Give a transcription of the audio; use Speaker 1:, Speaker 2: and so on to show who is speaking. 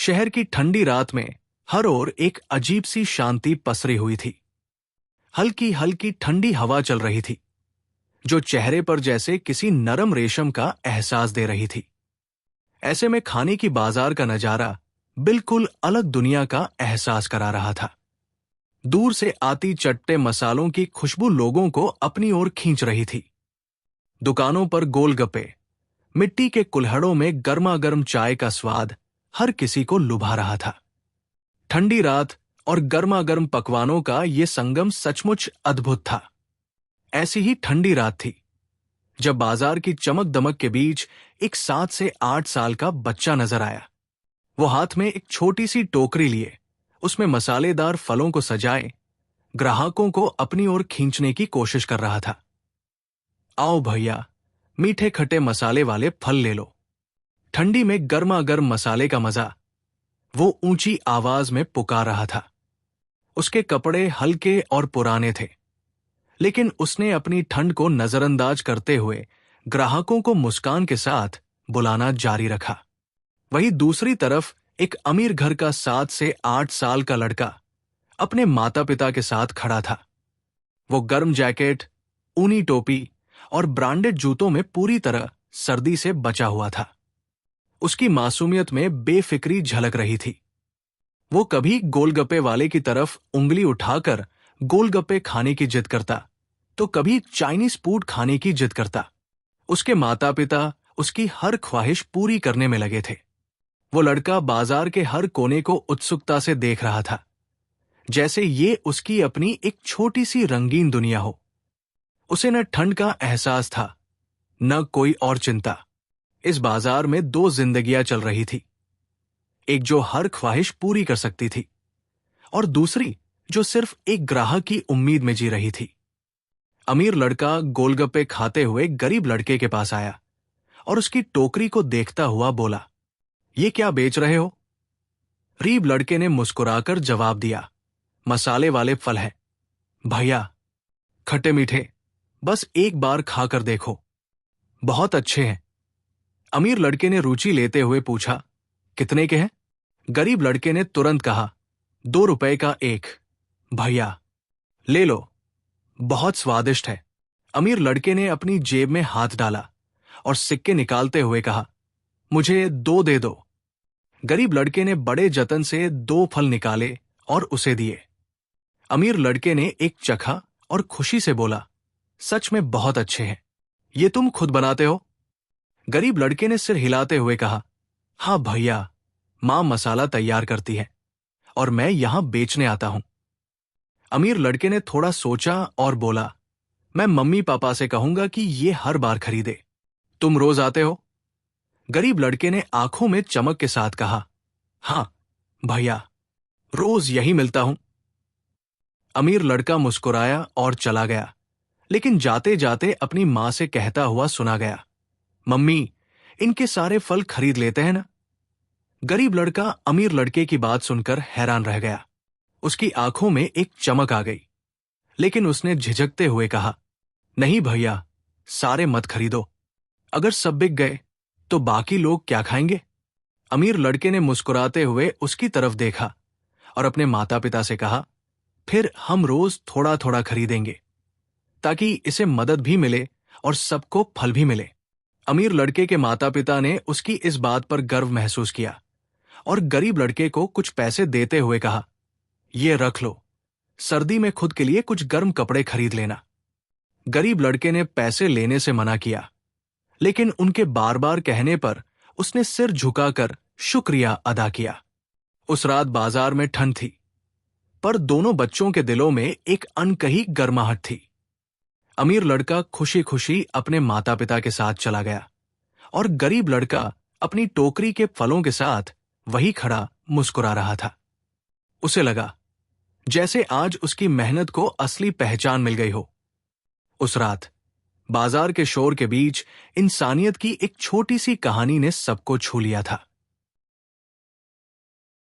Speaker 1: शहर की ठंडी रात में हर ओर एक अजीब सी शांति पसरी हुई थी। हल्की हल्की ठंडी हवा चल रही थी जो चेहरे पर जैसे किसी नरम रेशम का एहसास दे रही थी। ऐसे में खाने की बाजार का नजारा बिल्कुल अलग दुनिया का एहसास करा रहा था। दूर से आती चट्टे मसालों की खुशबू लोगों को अपनी ओर खींच रही थी। दुकानों पर गोलगप्पे, मिट्टी के कुल्हड़ों में गर्मागर्म चाय का स्वाद हर किसी को लुभा रहा था। ठंडी रात और गर्मागर्म पकवानों का यह संगम सचमुच अद्भुत था। ऐसी ही ठंडी रात थी जब बाजार की चमक दमक के बीच एक 7 से 8 साल का बच्चा नजर आया। वो हाथ में एक छोटी सी टोकरी लिए उसमें मसालेदार फलों को सजाए ग्राहकों को अपनी ओर खींचने की कोशिश कर रहा था। आओ भैया, मीठे खट्टे मसाले वाले फल ले लो। ठंडी में गर्मा गर्म मसाले का मजा वो ऊंची आवाज में पुकार रहा था। उसके कपड़े हल्के और पुराने थे, लेकिन उसने अपनी ठंड को नजरअंदाज करते हुए ग्राहकों को मुस्कान के साथ बुलाना जारी रखा। वहीं दूसरी तरफ एक अमीर घर का 7 से 8 साल का लड़का अपने माता पिता के साथ खड़ा था। वो गर्म जैकेट, ऊनी टोपी और ब्रांडेड जूतों में पूरी तरह सर्दी से बचा हुआ था। उसकी मासूमियत में बेफिक्री झलक रही थी। वो कभी गोलगप्पे वाले की तरफ उंगली उठाकर गोलगप्पे खाने की जिद करता, तो कभी चाइनीज फूड खाने की जिद करता। उसके माता पिता उसकी हर ख्वाहिश पूरी करने में लगे थे। वो लड़का बाजार के हर कोने को उत्सुकता से देख रहा था, जैसे ये उसकी अपनी एक छोटी सी रंगीन दुनिया हो। उसे न ठंड का एहसास था, न कोई और चिंता। इस बाजार में 2 जिंदगियां चल रही थी, एक जो हर ख्वाहिश पूरी कर सकती थी और दूसरी जो सिर्फ एक ग्राहक की उम्मीद में जी रही थी। अमीर लड़का गोलगप्पे खाते हुए गरीब लड़के के पास आया और उसकी टोकरी को देखता हुआ बोला, ये क्या बेच रहे हो? गरीब लड़के ने मुस्कुराकर जवाब दिया, मसाले वाले फल हैं भैया, खट्टे मीठे, बस एक बार खाकर देखो, बहुत अच्छे हैं। अमीर लड़के ने रुचि लेते हुए पूछा, कितने के हैं? गरीब लड़के ने तुरंत कहा, 2 रुपए का एक। भैया ले लो, बहुत स्वादिष्ट है। अमीर लड़के ने अपनी जेब में हाथ डाला और सिक्के निकालते हुए कहा, मुझे 2 दे दो। गरीब लड़के ने बड़े जतन से 2 फल निकाले और उसे दिए। अमीर लड़के ने एक चखा और खुशी से बोला, सच में बहुत अच्छे हैं। ये तुम खुद बनाते हो? गरीब लड़के ने सिर हिलाते हुए कहा, हाँ भैया, मां मसाला तैयार करती है और मैं यहां बेचने आता हूं। अमीर लड़के ने थोड़ा सोचा और बोला, मैं मम्मी पापा से कहूंगा कि ये हर बार खरीदे। तुम रोज आते हो? गरीब लड़के ने आंखों में चमक के साथ कहा, हाँ भैया, रोज यही मिलता हूं। अमीर लड़का मुस्कुराया और चला गया, लेकिन जाते जाते अपनी मां से कहता हुआ सुना गया, मम्मी, इनके सारे फल खरीद लेते हैं ना? गरीब लड़का अमीर लड़के की बात सुनकर हैरान रह गया। उसकी आंखों में एक चमक आ गई, लेकिन उसने झिझकते हुए कहा, नहीं भैया, सारे मत खरीदो। अगर सब बिक गए तो बाकी लोग क्या खाएंगे? अमीर लड़के ने मुस्कुराते हुए उसकी तरफ देखा और अपने माता पिता से कहा, फिर हम रोज थोड़ा थोड़ा खरीदेंगे ताकि इसे मदद भी मिले और सबको फल भी मिले। अमीर लड़के के माता पिता ने उसकी इस बात पर गर्व महसूस किया और गरीब लड़के को कुछ पैसे देते हुए कहा, ये रख लो, सर्दी में खुद के लिए कुछ गर्म कपड़े खरीद लेना। गरीब लड़के ने पैसे लेने से मना किया, लेकिन उनके बार बार कहने पर उसने सिर झुकाकर शुक्रिया अदा किया। उस रात बाजार में ठंड थी, पर दोनों बच्चों के दिलों में एक अनकही गर्माहट थी। अमीर लड़का खुशी खुशी अपने माता पिता के साथ चला गया और गरीब लड़का अपनी टोकरी के फलों के साथ वही खड़ा मुस्कुरा रहा था। उसे लगा जैसे आज उसकी मेहनत को असली पहचान मिल गई हो। उस रात बाजार के शोर के बीच इंसानियत की एक छोटी सी कहानी ने सबको छू लिया था।